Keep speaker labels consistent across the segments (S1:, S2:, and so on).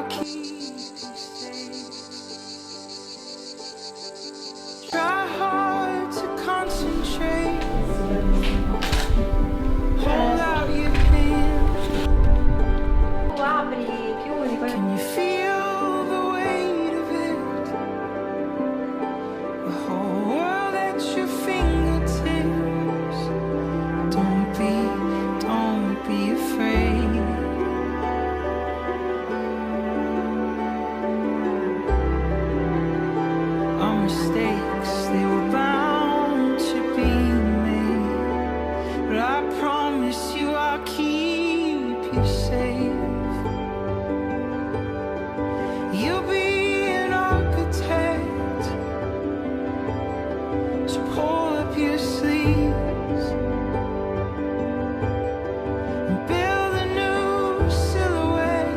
S1: keep you safe. Try hard to concentrate. Hold out your hand.
S2: Tu apri, chiudi.
S1: Can you feel the weight of it? The whole world at your fingertips. Don't be afraid. Our mistakes, they were bound to be made, but I promise you I'll keep you safe. You'll be an architect, so pull up your sleeves and build a new silhouette.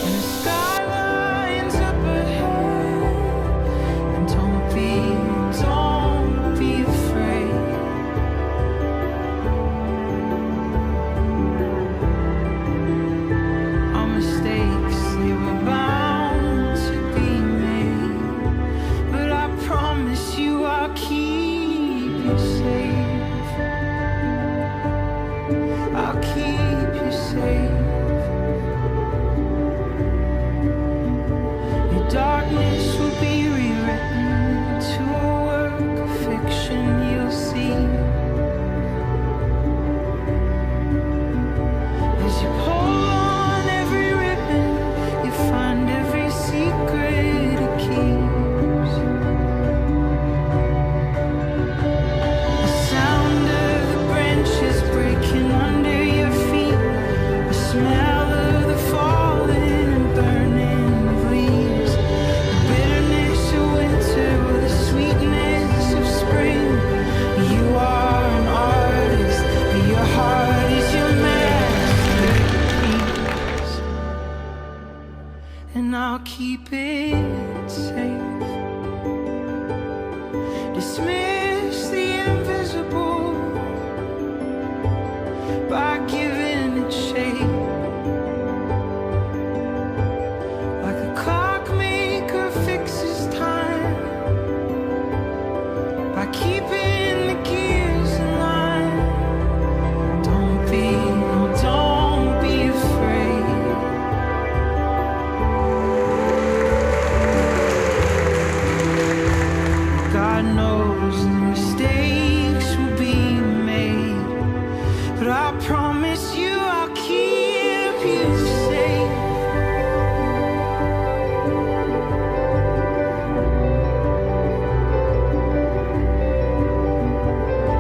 S1: And the skylines up ahead, and don't be afraid. Our mistakes, they were bound to be made, but I promise you I'll keep you safe. I'll keep you safe. Your darkness will be rewritten to a work of fiction. You'll see as you pull on every ribbon, you find every secret it keeps. The sound of the branches breaking under your feet, the smell of the falling and burning of leaves, the bitterness of winter or the sweetness of spring. You are an artist, but your heart is your masterpiece, and I'll keep it safe. Dismiss the invisible by giving it shape. Like a clockmaker fixes time by keeping the gears in line. Don't be afraid. God knows the mistakes will be made, but I promise you I'll keep you safe.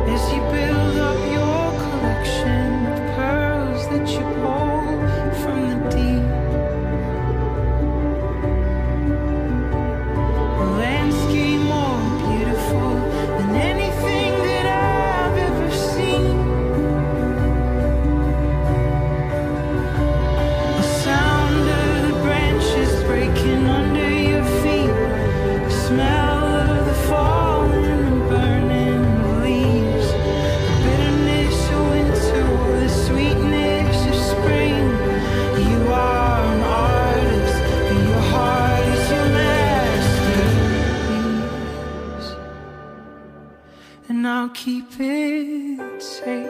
S1: As you build up your collection of pearls that you pull from the deep, a landscape more beautiful than anything that I've ever seen. The sound of the branches breaking under your feet, the smell of the falling and burning of leaves, the bitterness of winter or the sweetness of spring. You are an artist, but your heart is your masterpiece, and I'll keep it safe.